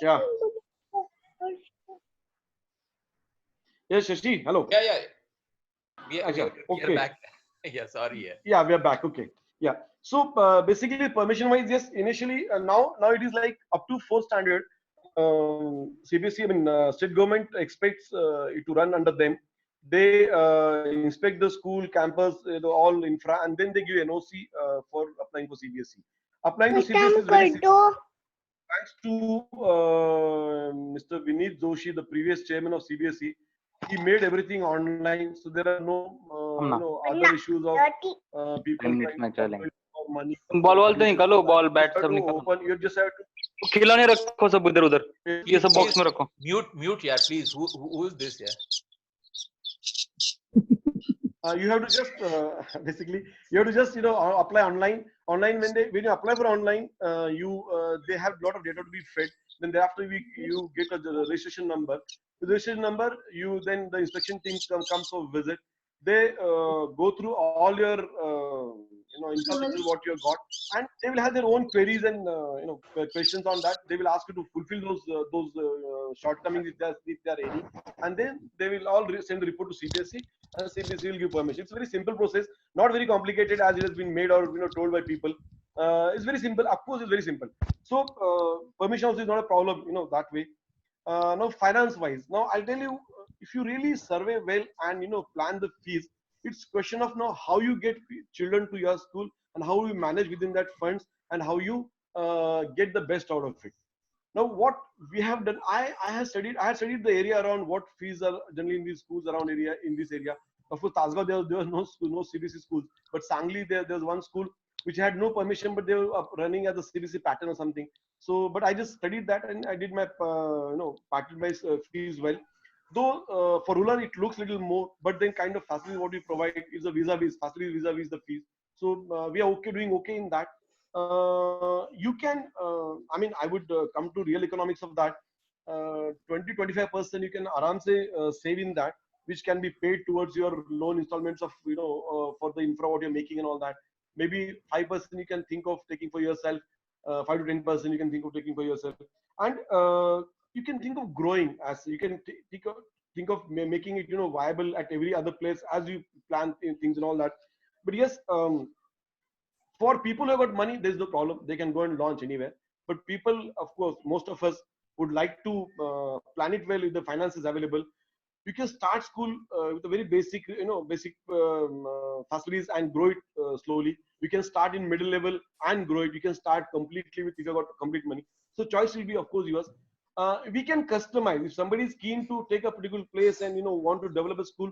Yeah. Yes, Shashi. Hello. Yeah. We Acha, are okay. back. Yeah, sorry. Yeah, we are back. Okay. Yeah. So basically, permission-wise, yes. Initially, now it is like up to fourth standard. CBSE, I mean, state government expects it to run under them. They inspect the school campus, all infra, and then they give NOC for applying for CBSE. Applying to CBSE is very simple. Thanks to Mr. Vineet Joshi, the previous chairman of CBSE, he made everything online, so there are no other issues of people trying to control for money. Ball wall तो निकालो, ball You bat have सब to निकालो, open. You just have to खिलौने रखो सब इधर उधर, ये सब बॉक्स में रखो. Mute, yeah, please. Who is this? Yeah. you have to just basically you have to just apply online. Online when you apply for online, they have a lot of data to be fed. Then thereafter you get a registration number. The registration number, then the inspection team comes for visit. They go through all your infrastructure what you have got, and they will have their own queries and questions on that. They will ask you to fulfill those shortcomings if there are any, and then they will all send the report to CBSE, and CBSE will give permission. It's a very simple process, not very complicated as it has been made or told by people. It's very simple. Of course, it's very simple. So permission also is not a problem, that way. Now finance wise, now I'll tell you, if you really survey well and plan the fees, it's question of now how you get children to your school and how you manage within that funds and how you get the best out of it. Now what we have done, I had studied the area around what fees are generally in these schools around area in this area. Of course, Tasgaon there was no school, no CBSE schools, but Sangli there was one school which had no permission, but they were running as a CBSE pattern or something. So, but I just studied that and I did my pattern based fees well. Though for rural it looks little more, but then kind of facilities what we provide is a vis-a-vis facilities vis-a-vis the fees. So we are doing okay in that. You can, I mean, I would come to real economics of that. 20-25% you can aram say save in that, which can be paid towards your loan installments of for the infra what you're making and all that. Maybe 5% you can think of taking for yourself. 5 to 10% you can think of taking for yourself, and you can think of growing as you can think of making it viable at every other place as you plan things and all that. But yes, for people who have got money, there's no problem. They can go and launch anywhere. But people, of course, most of us would like to plan it well if the finance is available. You can start school with a very basic, basic facilities and grow it slowly. You can start in middle level and grow it. You can start completely with if you got complete money. So choice will be, of course, yours. We can customize. If somebody is keen to take a particular place and want to develop a school,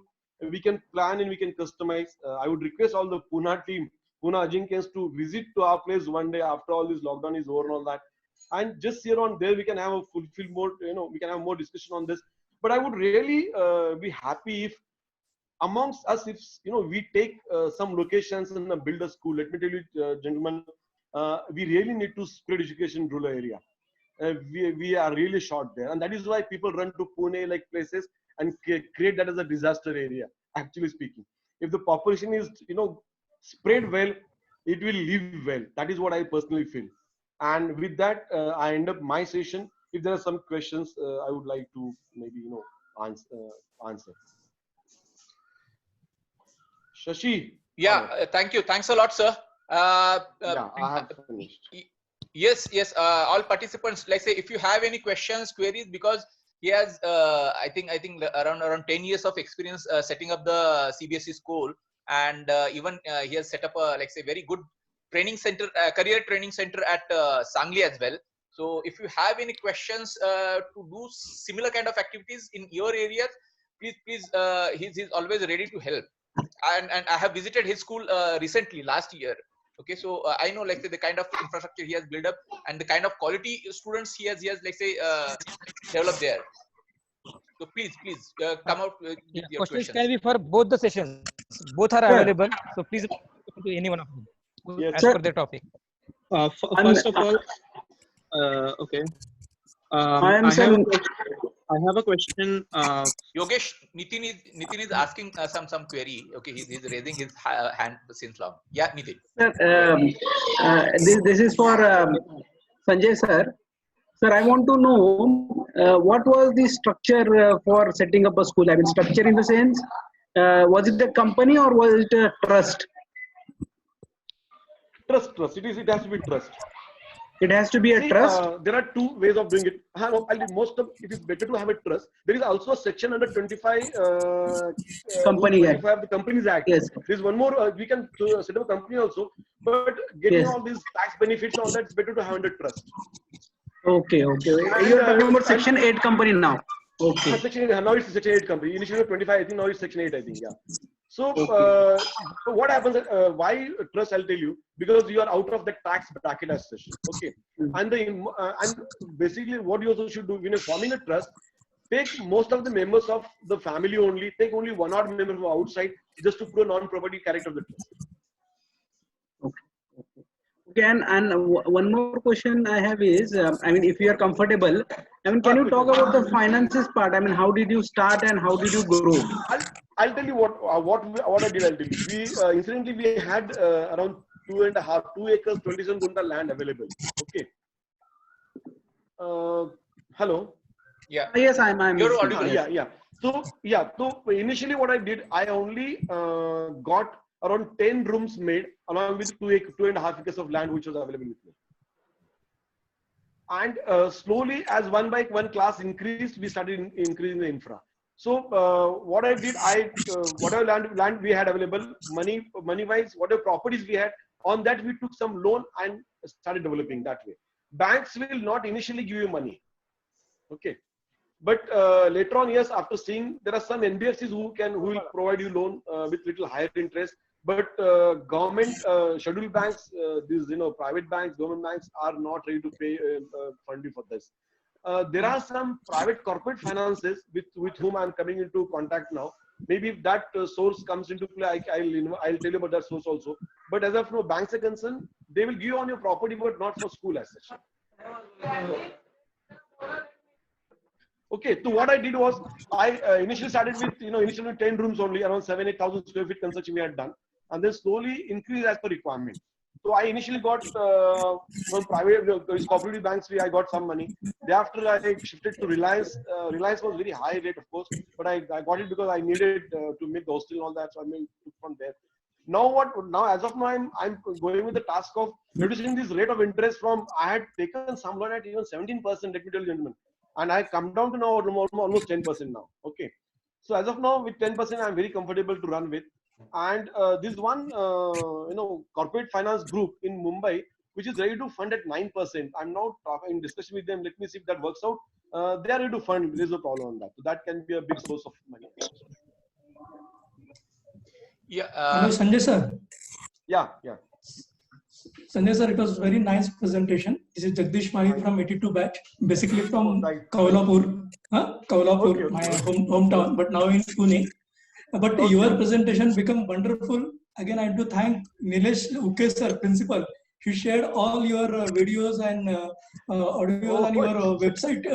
we can plan and we can customize. I would request all the Pune team, Pune Ajinkya's, to visit to our place one day after all this lockdown is over and all that. And just here on there, we can have a fulfill more, we can have more discussion on this. But I would really be happy if amongst us, if we take some locations and build a school. Let me tell you, gentlemen, we really need to spread education in rural area. We are really short there, and that is why people run to Pune like places and create that as a disaster area. Actually speaking, if the population is spread well, it will live well. That is what I personally feel. And with that, I end up my session. If there are some questions, I would like to maybe answer. Shashi. Yeah, thank you. Thanks a lot, sir. Yeah, I have finished. Yes. All participants, like say, if you have any questions, queries, because he has, I think around 10 years of experience setting up the CBSE school, and even he has set up a very good training center, career training center at Sangli as well. So if you have any questions to do similar kind of activities in your areas, please, he's always ready to help. And I have visited his school recently last year. Okay, so I know the kind of infrastructure he has built up and the kind of quality students he has developed there. So please come out with your questions. Can be for both the sessions. Both are available. So please to any one of them as per the topic. First of all, okay. I have a question. Yogesh, Nitin is asking some query. Okay, he's raising his hand since long. Yeah, Nitin. Sir, this is for Sanjay sir. Sir, I want to know what was the structure for setting up a school? I mean, structure in the sense, was it a company or was it a trust? Trust. It has to be trust. It has to be a See, trust. there are two ways of doing it. It is better to have a trust. There is also a section under 25 Company Act. 25 of the Companies Act. Yes. There is one more. We can set up a company also, but getting Yes. all these tax benefits, all that, it's better to have under trust. Okay. You are talking about Section 8 company now. Okay. Now it's Section 8 company. Initially 25, I think now it's Section 8, I think. Yeah. So what happens? Why trust? I'll tell you, because you are out of the tax bracket as such. Okay. And basically what you also should do when you're forming a trust, take most of the members of the family only. Take only one odd member from outside, just to prove non-property character of the trust. Okay, and one more question I have is, I mean, if you are comfortable, I mean, can you talk about the finances part? I mean, how did you start and how did you grow? I'll tell you what I did. I'll tell you. We incidentally we had around 2 acres, 27 gunta land available. Okay. Hello. Yeah. Yes, I'm You're listening. audible. Yeah. So initially what I did, I only got around 10 rooms made along with 2.5 acres of land which was available with me. And slowly, as one by one class increased, we started increasing the infra. So what I did, whatever land we had available, money wise, whatever properties we had, on that we took some loan and started developing that way. Banks will not initially give you money. Okay. But later on, yes, after seeing, there are some NBFCs who will provide you loan with little higher interest. But government scheduled banks, these private banks, government banks are not ready to pay fund you for this. There are some private corporate finances with whom I'm coming into contact now. Maybe if that source comes into play, I'll tell you about that source also. But as of now, banks are concerned, they will give you on your property, but not for school as such. Okay, so what I did was, I initially started with, initially 10 rooms only, around 7,000-8,000 square feet construction we had done. And then slowly increased as per requirement. So I initially got from private, cooperative banks, I got some money. Thereafter, I shifted to Reliance. Reliance was very high rate, of course, but I got it because I needed to make the hostel and all that. So I took from there. Now, as of now, I'm going with the task of reducing this rate of interest from, I had taken some loan at even 17%, let me tell you, gentlemen. And I come down to now almost 10% now. Okay. So as of now, with 10%, I'm very comfortable to run with. And this one, corporate finance group in Mumbai, which is ready to fund at 9%. I'm now in discussion with them. Let me see if that works out. They are ready to fund. There's no problem on that. So that can be a big source of money. Yeah. Hello, Sanjay sir. Yeah. Sanjay sir, it was very nice presentation. This is Jagdish Mahi from 82 batch, basically from Kaulapur, Okay. my hometown, but now in Pune. But your presentation became wonderful. Again, I have to thank Nilesh Uke sir, principal. He shared all your videos and audio on your website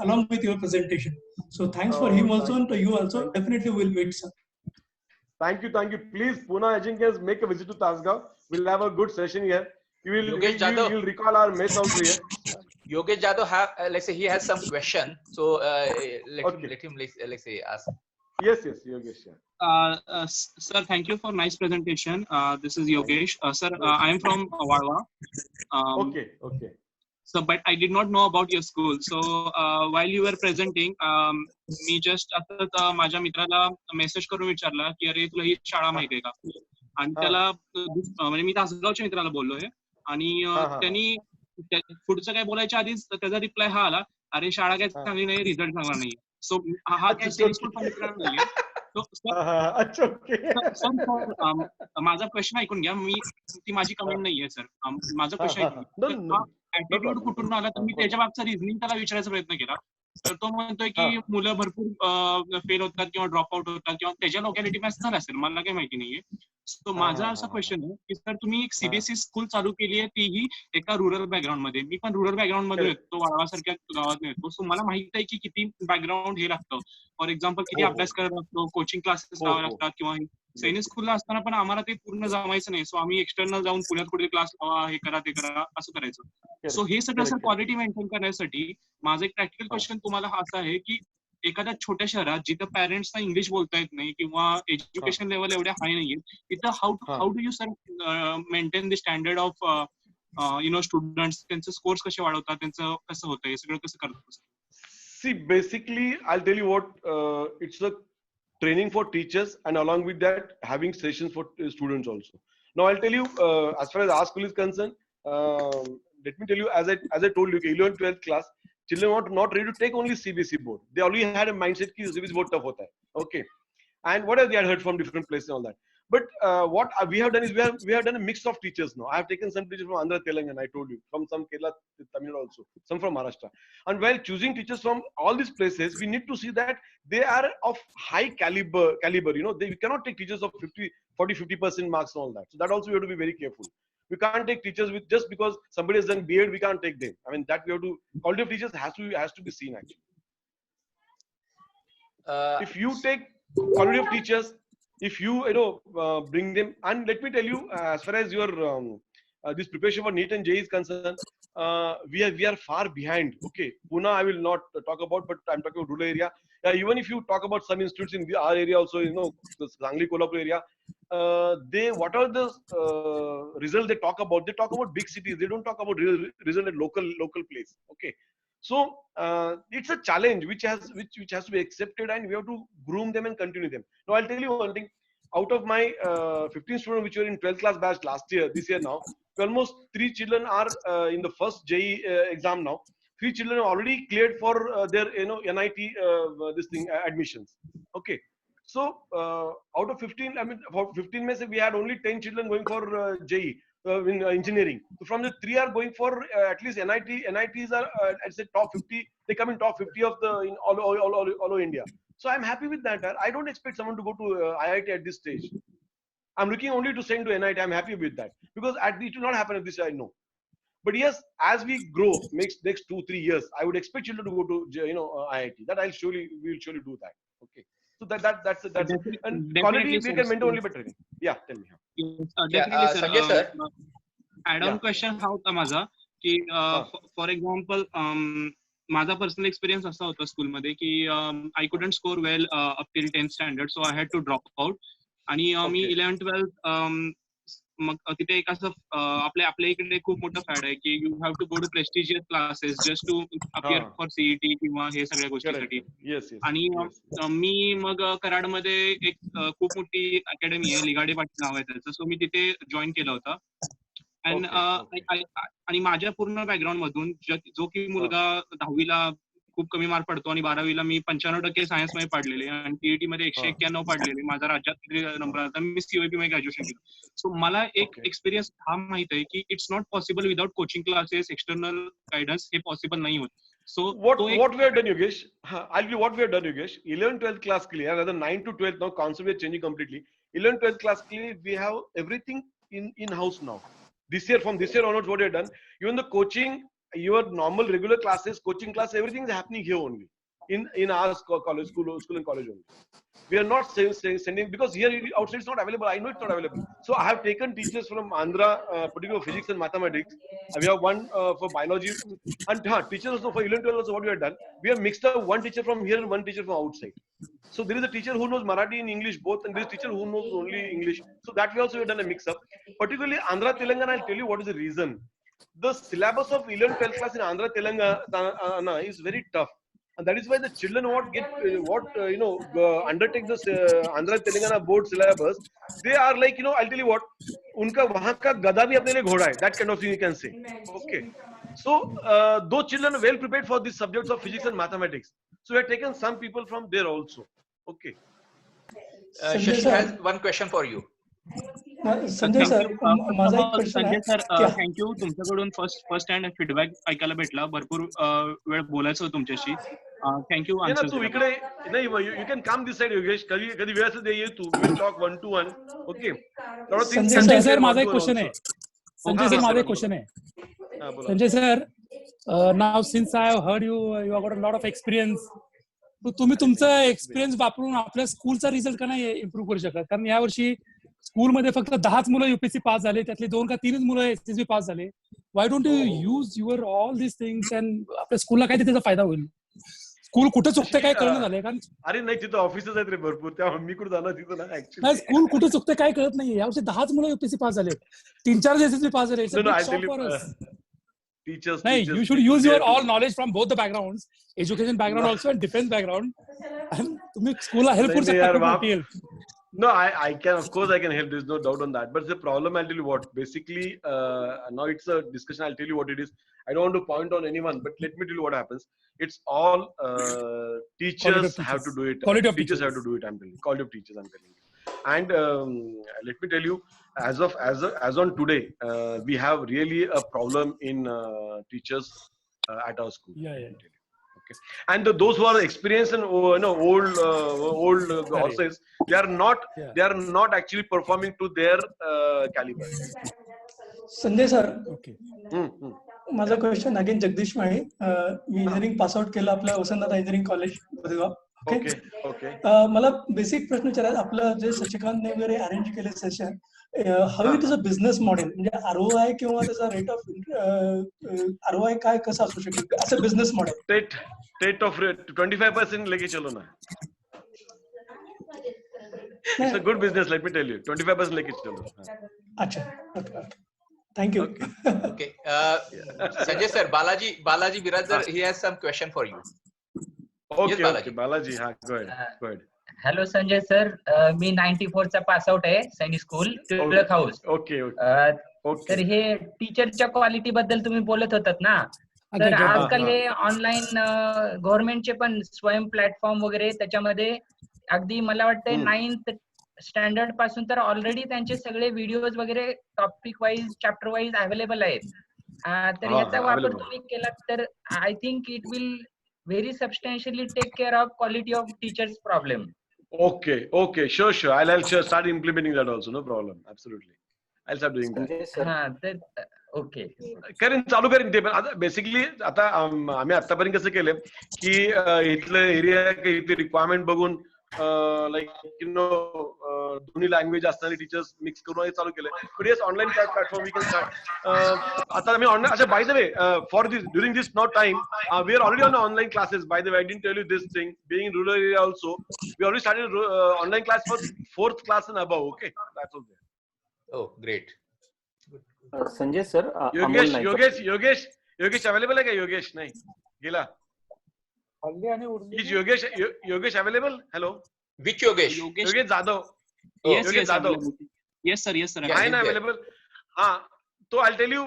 along with your presentation. So thanks for him also, and to you also. Definitely will meet, sir. Thank you. Please, Pune Ajinkya, make a visit to Tasgaon. We'll have a good session here. You will recall our mess out here. Yogesh Jadhav let's say he has some question. So let him let's say ask. Yes, Yogesh. Sir, thank you for nice presentation. This is Yogesh. Sir, I am from Wadwa. Okay. So, but I did not know about your school. So, while you were presenting, me just आता माझ्या मित्राला message करून विचारला की अरे तुला ही शाळा माहिती आहे का? आणि त्याला म्हणजे मी तासगावच्या मित्राला बोललोय आणि त्यांनी पुढचं काय बोलायच्या आधीच त्याचा रिप्लाय हा आला, अरे शाळा काय चांगली नाही, रिझल्ट चांगला नाही. सो हा काय सिरियसफुल मित्र नाहीये. माझा प्रश्न ऐकून घ्या. ती माझी कमेंट नाहीये सर. माझा प्रश्न ऐकून घ्या. ऍटिट्यूड कुठून आला तर मी त्याच्या मागचा रिझनिंग त्याला विचारायचा प्रयत्न केला. तर तो म्हणतोय की मुलं भरपूर फेल होतात किंवा ड्रॉप आउट होतात किंवा त्याच्या लोकॅलिटी मॅच झाला असेल, मला काही माहिती नाहीये. सो माझा असा क्वेश्चन आहे की सर तुम्ही एक सीबीएसई स्कूल चालू केली आहे, तीही एका रुरल बॅकग्राऊंड मध्ये. मी पण रुरल बॅकग्राऊंड मध्ये येतो, वाळवासारख्या गावात येतो. सो मला माहित आहे की किती बॅकग्राऊंड हे लागतं. फॉर एक्झाम्पल किती अभ्यास करायला लागतो, कोचिंग क्लासेस लावावे लागतात किंवा सैनिक स्कूलला असताना पण आम्हाला ते पूर्ण जमायचं नाही. सो आम्ही एक्सटर्नल जाऊन पुण्यात कुठे क्लास लावा, हे करा ते करा असं करायचं. सो हे सगळं सर क्वालिटी मेंटेन करण्यासाठी माझं एक प्रॅक्टिकल क्वेश्चन तुम्हाला असं आहे की एखाद्या छोट्या शहरात जिथं पॅरेंट्सना इंग्लिश बोलता येत नाही किंवा एज्युकेशन लेवल एवढ्या हाय नाहीये, तिथं how do you sir maintain the standard of students, त्यांचे स्कोर्स कसे वाढवतात, त्यांचं कसं होतं, हे सगळं कसं करतात? See, basically, I'll tell you what, it's a training for teachers, and along with that, having sessions for students also. Now, I'll tell you, as far as our school is concerned, let me tell you, as I told you, 11th, 12th class, children were not ready to take only CBSE board. They already had a mindset that CBSE board tough hota hai. Okay. And what else they had heard from different places and all that. But what we have done is we have done a mix of teachers now. I have taken some teachers from Andhra, Telangana, I told you, from some Kerala, Tamil Nadu also, some from Maharashtra. And while choosing teachers from all these places, we need to see that they are of high caliber. We cannot take teachers of 40-50% marks and all that. So that also we have to be very careful. We can't take teachers with just because somebody has done B.Ed, we can't take them. I mean, that we have to, quality of teachers has to be seen actually. If you take quality of teachers, if you bring them, and let me tell you, as far as your this preparation for NEET and JEE is concerned, we are far behind. Okay, Pune I will not talk about, but I'm talking about rural area. Even if you talk about some institutes in our area also, the Sangli Kolhapur area, what are the results they talk about? They talk about big cities. They don't talk about result at local place. Okay. So it's a challenge which has to be accepted, and we have to groom them and continue them. Now I'll tell you one thing. Out of my 15 students which were in 12th class batch this year now, almost 3 children are in the first JEE exam now. 3 children are already cleared for their NIT admissions. Okay. So out of 15, I mean for 15 means we had only 10 children going for JEE. In engineering. So from the 3 are going for at least NITs are I'd say top 50. They come in top 50 of in all over India. So I'm happy with that. I don't expect someone to go to IIT at this stage. I'm looking only to send to NIT. I'm happy with that because it will not happen at this. I know. But yes, as we grow next 2-3 years, I would expect children to go to IIT. That we'll surely do that. Okay. So that's and quality we can maintain only by training. Yeah, tell me. Sanjay sir. Add-on question हा होता माझा की for example माझा personal experience असा होता स्कूलमध्ये की I couldn't score well up till 10th standard, so I had to drop out. आणि मी 11th 12th मग तिथे एक असं आपल्या इकडे खूप मोठं फॅड आहे की you have to go to prestigious classes just to appear for CET किंवा हे सगळ्या गोष्टीसाठी. आणि मी मग कराडमध्ये एक खूप मोठी अकॅडमी आहे, लिगाडे पाटील नाव आहे त्याचं, सो मी तिथे जॉईन केलं होतं. आणि माझ्या पूर्ण बॅकग्राऊंड मधून जो की मुलगा 10वीला खूप कमी मार्क पडतो आणि 12वीला मी 95% सायन्स मध्ये पाडलेले आणि टीईटी मध्ये 191 पाडलेले, माझा राज्यात नंबर आला, मी सीओपी मध्ये ग्रॅज्युएशन केलं. सो मला एक एक्सपिरियन्स हा माहित आहे की it's not possible without coaching classes, external guidance, हे पॉसिबल नाही होत. So what we have done, Yogesh, I'll tell you what we have done, Yogesh. 11th 12th class clear, rather 9 to 12th now concept is changing completely. 11th 12th class clear, we have everything in house now. From this year onwards, what we have done, even the coaching, your normal regular classes, coaching class, everything is happening here only in our college, school and college only. We are not sending because here outside it's not available. I know it's not available. So I have taken teachers from Andhra, particularly physics and mathematics. We have one for biology, and teachers also for 11th 12th also. What we have done, we have mixed up one teacher from here and one teacher from outside. So there is a teacher who knows Marathi and English both, and this teacher who knows only English. So that we also have done a mix up. Particularly Andhra Telangana, I'll tell you what is the reason. The syllabus of 11th 12th class in Andhra Telangana is very tough. And that is why the children undertake this Andhra Telangana board syllabus. They are like, I'll tell you what, unka wahan ka gada bhi apne liye ghoda hai. That kind of thing you can say. Okay. So those children are well prepared for these subjects of physics and mathematics. So we have taken some people from there also. Okay. Shashi has one question for you. Sanjay sir, माझा एक question आहे. Sanjay sir, thank you. तुमच्याकडून first hand feedback ऐकायला भेटला. भरपूर वेळ बोलायचं होतं तुमच्याशी. थँक्यू. तू इकडे नाही, you can come this side Yogesh. कधी वेळ असेल ये तू, will talk 1 to 1. Okay. Sanjay sir, माझा एक क्वेश्चन आहे. Sanjay sir, now since I have heard you have got a lot of experience तुम्ही तुमचा एक्सपिरियन्स वापरून आपल्या स्कूलचा रिझल्ट का नाही इम्प्रूव्ह करू शकत? कारण यावर्षी स्कूलमध्ये फक्त 10च मुलं युपीएससी पास झाले, त्यातले 2 का 3च मुलं एसएसबी पास झाले. Why don't you use your all this things and आपल्या स्कूलला काय त्याचा फायदा होईल? स्कूल कुठं चुकतं काय कळणं झालंय. कारण अरे नाही, तिथं ऑफिसच आहेत रे भरपूर, तेव्हा मी कुठं जाणार तिथं ना नाही, ऍक्च्युली. स्कूल कुठं चुकतं काय कळत नाहीये. यावर्षी 10च मुलं युपीएससी पास झाले, 3-4 एसएसबी पास झाले. No, I tell you, teachers. नाही, you should use your all knowledge from both the backgrounds, education background also and defense background. And तुम्ही स्कूलला हेल्प करू शकता. No, I can, of course I can help. There's no doubt on that. But the problem, I'll tell you what. Basically, now it's a discussion. I'll tell you what it is. I don't want to point on anyone, but let me tell you what happens. It's all teachers have to do it. Quality of Teachers have to do it. I'm telling you. Quality of teachers. I'm telling you. And let me tell you, as on today, we have really a problem in teachers at our school. Yeah. Okay. And those who are experienced and old horses, they are not actually performing to their caliber. Sanjay sir, Okay. माझा question again Jagdish माळी. मी engineering pass out केलं आपल्या Vasantdada engineering college Budhgaon. Okay. मला basic प्रश्न विचारायचा, आपलं जे शशिकांतने वगैरे arrange केले session, how it is a business model, म्हणजे आरओआय किंवा त्याचा रेट ऑफ आरओआय काय कसं असू शकेल असं बिझनेस मॉडेल? रेट ऑफ 25% लेके चलो ना. It's a good business, let me tell you. 25% लेके चलो. अच्छा, okay. Thank you. Okay. Sanjay sir, Balaji Biradar, he has some question for you. Okay, Balaji, go ahead. Hello Sanjay sir, मी 94 चा pass out आहे, सैनिक स्कूल टिळक हाऊस. ओके. तर हे टीचरच्या quality बद्दल तुम्ही बोलत होतात ना, तर आजकाल हे ऑनलाईन गव्हर्नमेंटचे पण स्वयं प्लॅटफॉर्म वगैरे, त्याच्यामध्ये अगदी मला वाटतंय 9th स्टँडर्ड पासून तर ऑलरेडी त्यांचे सगळे व्हिडिओज वगैरे topic wise, chapter wise available आहेत. तर याचा वापर तुम्ही केला तर I think it will very substantially take care of quality of teachers problem. Okay. Sure. I'll start implementing that also. No problem. Absolutely. I'll start doing that. हा, तर okay. चालू करेन ते. पण आता बेसिकली आता आम्ही आतापर्यंत कसं केलंय की इथलं एरिया इथे रिक्वायरमेंट बघून लाईक दोन्ही लँग्वेज असणारे टीचर्स मिक्स करून चालू केलंय. But yes, online platform we can start. आता आम्ही ऑनलाईन, अच्छा by the way, for this during this now time we are already on online classes. By the way, I didn't tell you this thing. Being in rural area also, we already started online class for 4th class and above. Okay, that's all there. Oh, great. Sanjay sir, Yogesh available आहे का? योगेश नाही गेला. Yogesh available? Hello, Which Yogesh? Yogesh Jadhav. Yes sir आहे ना available? हा, तो आय tell you,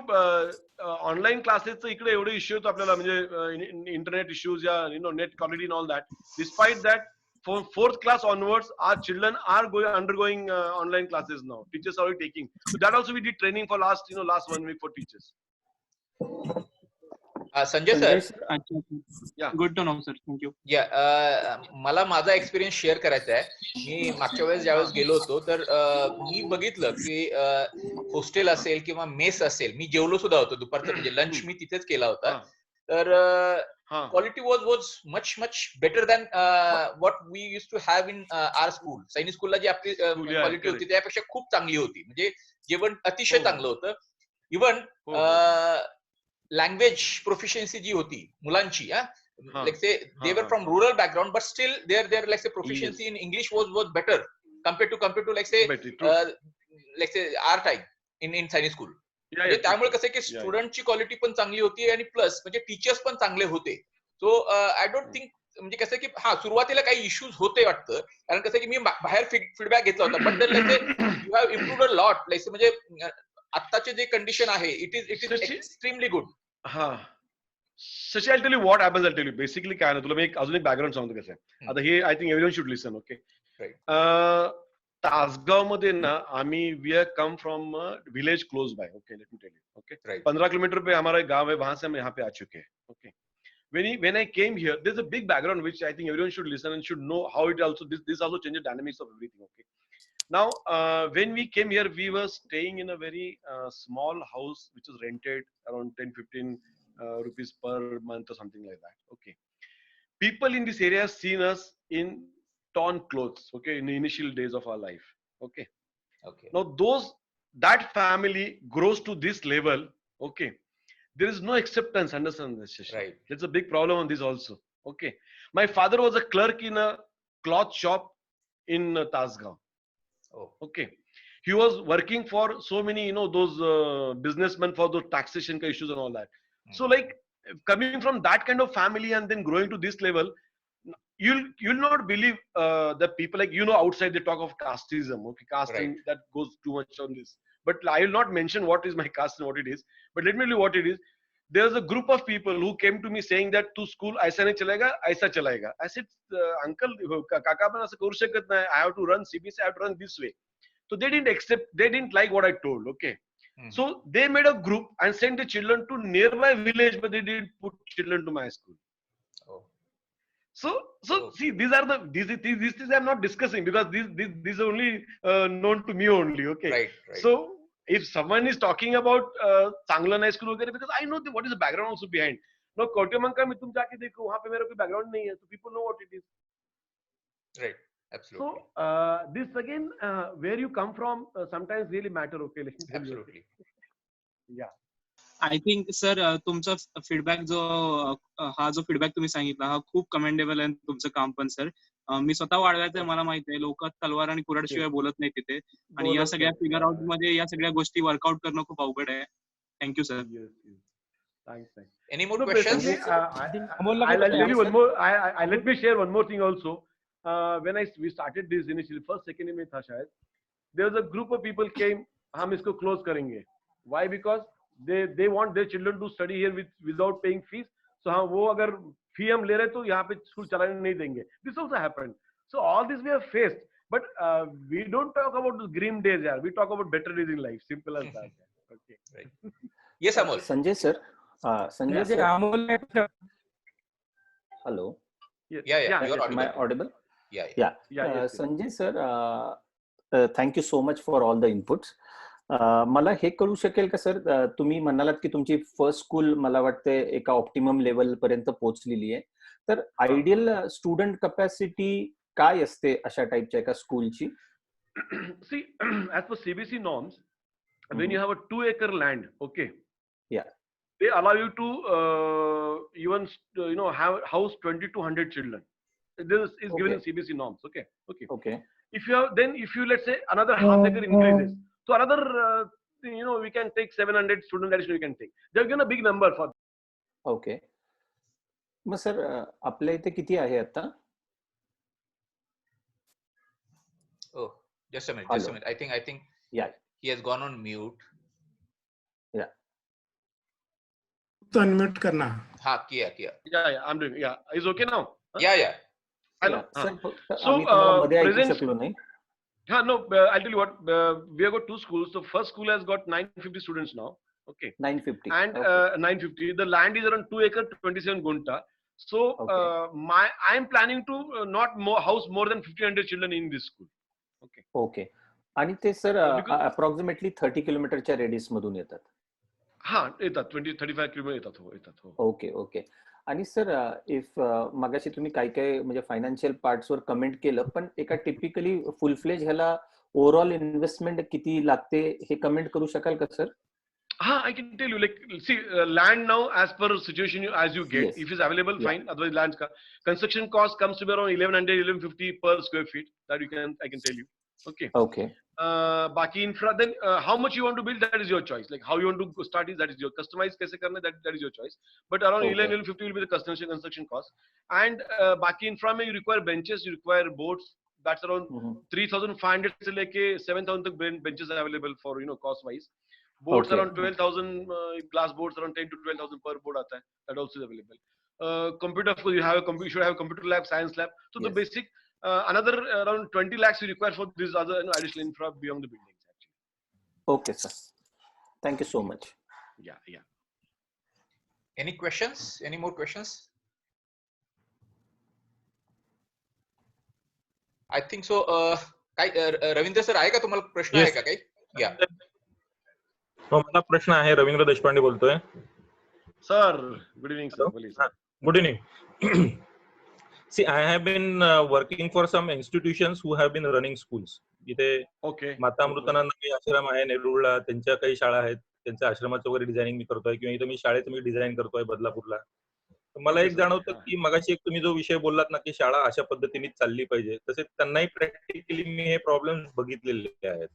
online क्लासेसचं इकडे एवढे इश्यू होतो आपल्याला, म्हणजे इंटरनेट इश्यूज या net quality and all that. Despite that, from 4th class onwards, our children are undergoing online classes now. Teachers are already taking. So that also we did training for last 1 week for teachers. Sanjay sir. Yeah. Good to know, sir. Thank you. Yeah. मला माझा experience share करायचा आहे. मी मागच्या वेळेस ज्यावेळेस गेलो होतो तर मी बघितलं की हॉस्टेल असेल किंवा मेस असेल, मी जेवलो सुद्धा होतो दुपारचं, म्हणजे लंच मी तिथेच केला होता. तर quality was much better than what we used to have in our school. सैनिक स्कूलला जी आपली क्वालिटी होती त्यापेक्षा खूप चांगली होती. म्हणजे जेवण अतिशय चांगलं होतं. इव्हन लँग्वेज प्रोफिशियन्सी जी होती मुलांची, like say they were from rural background but still their like say proficiency in English was better compared to like say our time in Chinese school. म्हणजे त्यामुळे कसं की स्टुडंटची क्वालिटी पण चांगली होती आणि प्लस म्हणजे टीचर्स पण चांगले होते. सो आय डोंट थिंक, म्हणजे कसं की सुरुवातीला काही इश्यूज होते वाटतं, कारण कसं की मी बाहेर फीडबॅक घेतला होता. But you have improved a lot. Like म्हणजे आत्ताचे जे कंडिशन आहे, it is extremely good. Shashi, I tell you what happens. I tell you basically काय ना, तुला मी अजून एक बॅकग्राऊंड सांगतो कसं आहे. आता हे I think everyone should listen. Okay, Tasgaon मध्ये ना आम्ही we are come from village close by. Okay, let me tell you. Okay, 15 kilometre पे हमारा एक गांव है, वहां से हम यहाँ पे आ चुके हैं. Okay, when I came here, there's a big background which I think everyone should listen and should know how it also this also changes dynamics of everything. Okay, now when we came here, we were staying in a very small house which was rented around 10-15 rupees per month or something like that. Okay, people in this area have seen us in torn clothes, okay, in the initial days of our life, okay. Okay. Now that family grows to this level, okay. There is no acceptance, understand this. Right. There's a big problem on this also, okay. My father was a clerk in a cloth shop in Tasgaon, Oh. okay. He was working for so many, those businessmen for those taxation issues and all that. So like coming from that kind of family and then growing to this level, you'll not believe the people, like, outside they talk of casteism, okay, caste, Right. and that goes too much on this. But I will not mention what is my caste and what it is. But let me tell you what it is. There's a group of people who came to me saying that to school aisa nahi chalega, aisa chalega. I said, uncle, kaka ban asa karu shakat nahi. I have to run CBSE, I have to run this way. So they didn't accept, they didn't like what I told, okay. So they made a group and sent the children to nearby village, but they didn't put children to my school. Oh. So see, these things I'm not discussing because these are only known to me only, okay. Right. So if someone is talking about Changla High School, because I know what is the background also behind. No, Kotiamanka mein tum jaake dekho, wahan pe mera koi background nahi hai, so people know what it is. Right. Absolutely. So this again, where you come from, sometimes really matter, okay. Absolutely. Yeah. I think sir तुमचा feedback जो हा जो feedback तुम्ही सांगितला हा खूप commendable आहे तुमचं काम पण सर. मी स्वतः वाढवायचं मला माहिती आहे, लोक तलवार आणि कुऱ्हाड शिवाय बोलत नाही तिथे, आणि या सगळ्या फिगर आउट मध्ये या सगळ्या गोष्टी वर्कआउट करणं खूप अवघड आहे. Thank you sir. Thanks. Any more questions? I'll tell you one more. Let me share one more thing also. When we started this initially, first second में था शायद, there was a group of people came, हम इसको close करेंगे. Why? Because they want their children to study here without paying fees. So हाँ वो अगर fee हम ले रहे तो यहाँ पे school चलाने नहीं देंगे. This also happened. So all this we have faced, but we don't talk about the grim days, yeah. We talk about better days in life. Simple as that. Okay. Right. Yes, Amol. Sanjay sir. Sanjay sir. Hello. Yeah. You're audible. Am I audible? Yeah. Sanjay sir, thank you so much for all the inputs. मला हे कळू शकेल का sir, तुम्ही म्हणालात की तुमची first school मला वाटते एका ऑप्टिमम लेवल पर्यंत पोहोचलेली आहे, तर आयडियल स्टुडंट कॅपॅसिटी काय असते अशा टाइपच्या एका स्कूलची? See, as per CBSE norms, when you have a 2-acre land, okay, yeah, they allow you to even have house 20 to 100 children. This is given in CBSE norms, okay. If you let's say another half acre increases, so another we can take 700 students additional, we can take. They're given a big number for. Okay. Mug sir आपल्या इथे किती आहे आता? Oh, just a minute. I think yeah, he has gone on mute. Yeah. तो unmute करना. हाँ किया. Yeah, I'm doing. Yeah, is okay now? Yeah. Hello. So present. No, I'll tell you what. We have got 2 schools. The first school has got 950 students now. Okay. 950. And 950. The land is around 2 acre, 27 gunta. So I'm planning to not house more than 1,500 children in this school. Okay. आणि ते sir approximately 30 किलोमीटरच्या radius मधून येतात. हा येतात 20-35 kilometre येतात. Okay. आणि sir if मगाशी तुम्ही काय म्हणजे फायनान्शियल पार्ट्स वर कमेंट केलं, पण एका टिपिकली फुल फ्लेज ह्याला ओव्हरऑल इन्व्हेस्टमेंट किती लागते हे कमेंट करू शकाल का sir? I can tell you, like, see, land now as per situation as you get. Yes. If it's available, fine. Otherwise, land construction cost comes to be around 1100-1150 per square feet. That I can tell you. Okay. Baki infra, then how much you want to build, that is your choice. Like how you want to start that is your customize. Kaise karna, that is your choice. But around 1150 will be the construction cost. And baki infra mein you require benches, you require boards. That's around 3,500 se leke 7,000 tak benches are available for cost wise. Boards around 12,000, glass boards around 10 to 12,000 per board aata hai. That also is available. Computer, of course, you should have a computer lab, science lab. So the basic another around 20 lakhs you require for this other additional infra beyond the buildings actually. Okay, sir. Thank you so much. Yeah. Any questions? Any more questions? I think so. Ravindra sir आहे का तुम्हाला प्रश्न आहे का काही? या. मला प्रश्न आहे. रवींद्र देशपांडे बोलतोय. Sir, good evening sir. Good evening. See, I have been working for some institutions who have been running schools. इथे Okay. माता अमृतानंद आश्रम आहे नेरूळला, त्यांच्या काही शाळा आहेत, त्यांच्या आश्रमाचं वगैरे डिझायनिंग मी करतोय, किंवा इथे मी शाळेत मी डिझाईन करतोय बदलापूरला. मला एक जाणवतं की मगाशी एक तुम्ही जो विषय बोललात ना की शाळा अशा पद्धतीने चालली पाहिजे, तसे त्यांनाही प्रॅक्टिकली मी हे प्रॉब्लेम्स बघितलेले आहेत.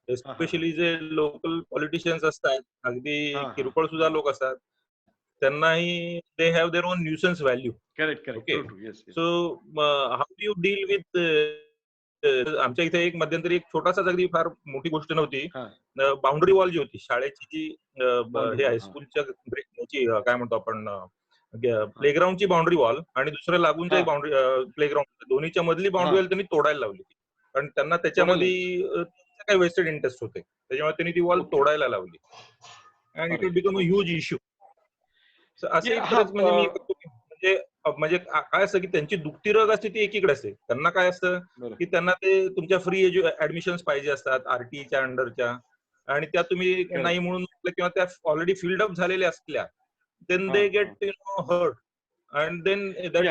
एस्पेशली जे लोकल पॉलिटिशियन्स असतात, अगदी किरकोळ सुद्धा लोक असतात, त्यांनाही they have their own nuisance value. Correct. So how do you deal with, आमच्या इथे एक मध्यंतरी एक छोटासा अगदी फार मोठी गोष्ट नव्हती, बाउंड्री वॉल जी होती शाळेची, जी हे आहे स्कूलच्या काय म्हणतो आपण प्लेग्राऊंडची बाउंड्री वॉल आणि दुसरं लागून जे बाउंड्री प्लेग्राऊंड, दोन्हीच्या मधली बाउंड्री वॉल त्यांनी तोडायला लावली, कारण त्यांना त्याच्यामध्ये काही वेस्टेड इंटरेस्ट होते, त्याच्यामुळे त्यांनी ती वॉल तोडायला लावली and it will become a huge issue. असे म्हणजे काय असतं की त्यांची दुखती रग असते ती एकीकडे असते. त्यांना काय असतं की त्यांना ते तुमच्या फ्री ऍडमिशन्स पाहिजे असतात आरटीच्या अंडरच्या, आणि त्या तुम्ही नाही म्हणून किंवा त्या ऑलरेडी फिल्ड अप झालेल्या असल्या, then they get hurt and then that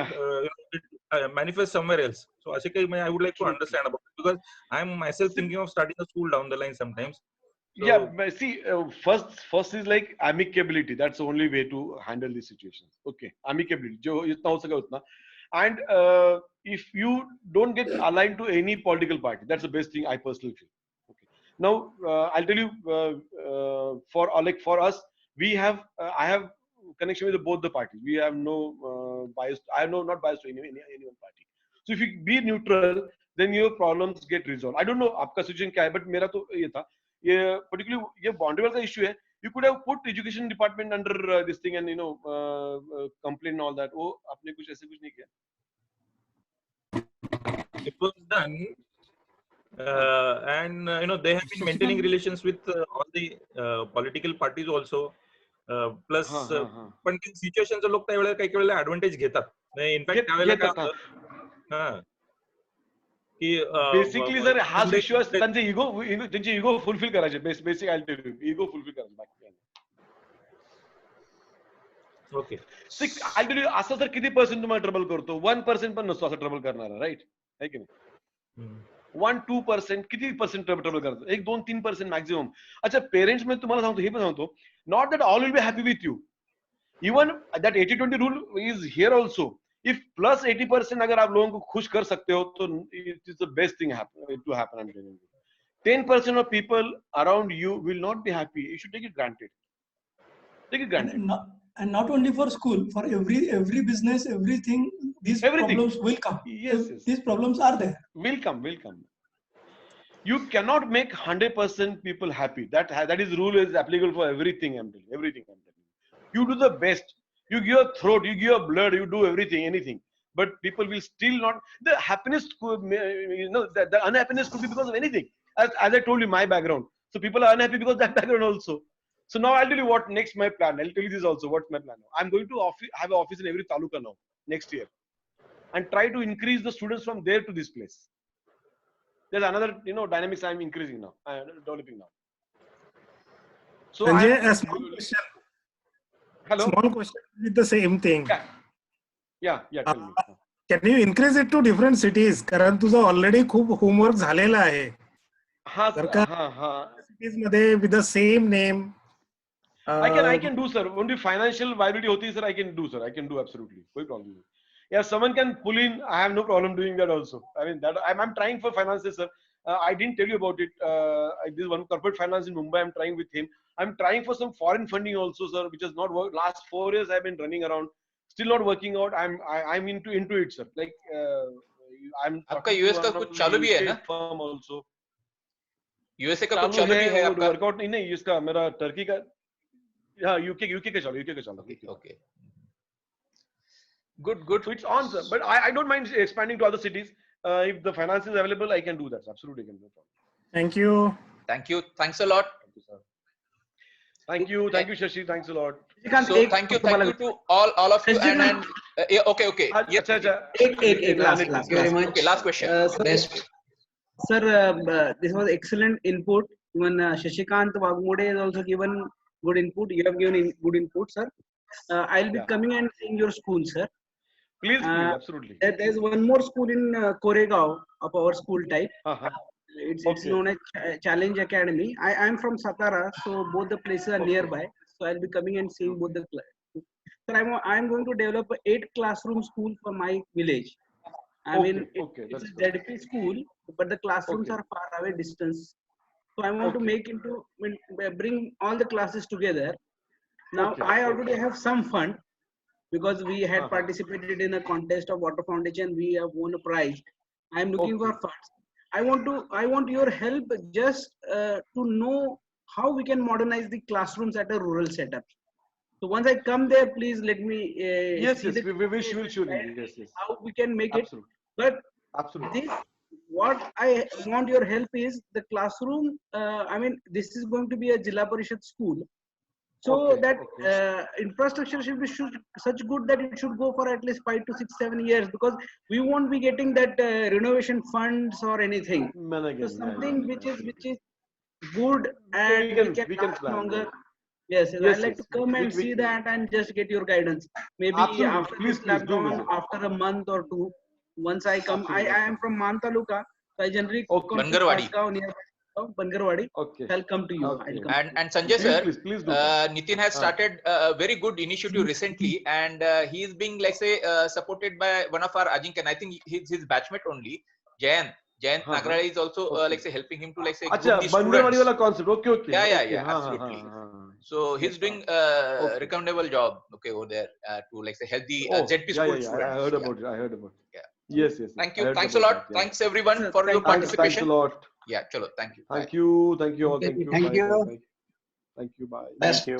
manifests somewhere else. So असे काही I would like to understand about it, because I am myself thinking of starting a school down the line sometimes. So, but see, first is like amicability. That's the only way to handle these situations. Okay, amicability. जो इतना हो सके उतना. And if you don't get aligned to any political party, that's the best thing I personally feel. Okay. Now I'll tell you, for us, we have I have connection with both the parties. We have no bias. I have not bias to any one party. So if you be neutral, then your problems get resolved. I don't know आपका situation क्या है, but मेरा तो ये था, ये particularly ये boundary wall का issue है. You could have put education department under this thing and complain and all that. वो आपने कुछ ऐसे कुछ नहीं किया. it was done, and they have been maintaining relations with all the political parties also. Plus पण सिच्युएशनचे लोक त्यावेळेला काही वेळेला ऍडव्हान्टेज घेतात. इनफॅक्ट त्यावेळेला काय होतं की बेसिकली जर हा इश्यू असतो, त्यांचे इगो फुलफिल करायचे. बेसिक इगो फुलफिल करायचे, बाकी काय. ओके, असं जर किती पर्सेंट तुम्हाला ट्रबल करतो, 1% पण नसतो असं ट्रबल करणारा, राईट आहे की नाही. 1-2% किती पर्सेंट ट्रबल करतो, 1-2-3% मॅक्झिमम. अच्छा, पेरेंट्स मध्ये तुम्हाला सांगतो, हे पण सांगतो, not that all will be happy with you. Even that 80-20 rule is here also. If plus 80% अगर आप लोगों को खुश कर सकते हो तो it is the best thing to happen. I am telling you, 10% of people around you will not be happy. You should take it granted. Take it granted. And not only for school, for every business, everything, these problems will come. Yes. These problems are there. Will come. You cannot make 100% people happy. That is rule is applicable for everything. I'm telling you. Everything. You do the best. You give your throat. You give your blood. You do everything, anything. But people will still not. The happiness could, the unhappiness could be because of anything. As I told you, my background. So people are unhappy because of that background also. So now I'll tell you what next my plan. I'll tell you this also. What's my plan now? I'm going to have an office in every taluka now next year, and try to increase the students from there to this place. There's another dynamics I'm increasing now. I'm developing now. So Sanjay, a small question. Hello. Small question with the same thing. Yeah. Tell me. Can you increase it to different cities? कारण तुझं already खूप homework झालेला आहे. cities मध्ये with the same name. I can do, sir. Only financial viability hoti, sir. I can do, sir. I can do absolutely. No problem. Yeah, someone can pull in. I have no problem doing that also. I mean, that I'm trying for finances, sir. I didn't tell you about it. This one corporate finance in Mumbai. I'm trying with him. I'm trying for some foreign funding also, sir, which has not worked. Last 4 years I've been running around, still not working out. I'm into it, sir. Like I'm. आपका US का कुछ चालू भी है ना? Firm also. USA का कुछ चालू भी है आपका? वर्कआउट नहीं इसका, मेरा टर्की का. Yeah, UK के चलो. Okay. Good. So it's on, sir. But I don't mind expanding to other cities. If the finance is available, I can do that. Absolutely, can do that. Thank you. Thanks a lot. Thank you, sir. Thank you, Shashi. Thanks a lot. So thank you to all of you. And okay. Yes. Last very much. Okay, last question. Sir, this was excellent input. Even Shashikant Wagmode has also given good input. You have given good input, sir. I'll be coming and seeing your school, sir. Please, absolutely. There's one more school in Koregaon of our school type. It's Okay. known as Challenge Academy. I am from Satara, so both the places are nearby. So I'll be coming and seeing both the classes. So I'm going to develop a 8 classroom school for my village. I mean, it's a ZP school, but the classrooms are far away distance. So I want to bring all the classes together. Now I already have some fund because we had participated in a contest of water foundation. We have won a prize. I am looking for funds. I want your help just to know how we can modernize the classrooms at a rural setup. So once I come there, please let me yes, we will surely. Yes. How we can make Absolutely. it. But absolutely, what I want your help is the classroom. I mean, this is going to be a Jilla Parishad school. So that infrastructure should be such good that it should go for at least 5 to 6, 7 years, because we won't be getting that renovation funds or anything. So something which is good and we can last longer. Yes, I'd like to come and see that and just get your guidance. Maybe after this lockdown, after a month or two, once I come, I am from Man Taluka, so I generally come to Pasgaon near Bangarwadi. I'll come to you. And Sanjay sir, please do. Nitin has started a very good initiative recently, and he is being, like say, supported by one of our Ajinkyan. I think he's his batchmate only, Jayant Nagaraj is also like say helping him to, like say, group these students. Concept. Okay. Yeah, absolutely. So he's doing a recommendable job, over there to, like say, help the ZP school students. I heard about it. Yeah. Yes. Thank you. Thanks a lot. Thanks everyone for your participation. Thanks a lot. Yeah, chalo. Thank you. Thank you all. Thank you. Thank you. Thank you. Bye. Thank you.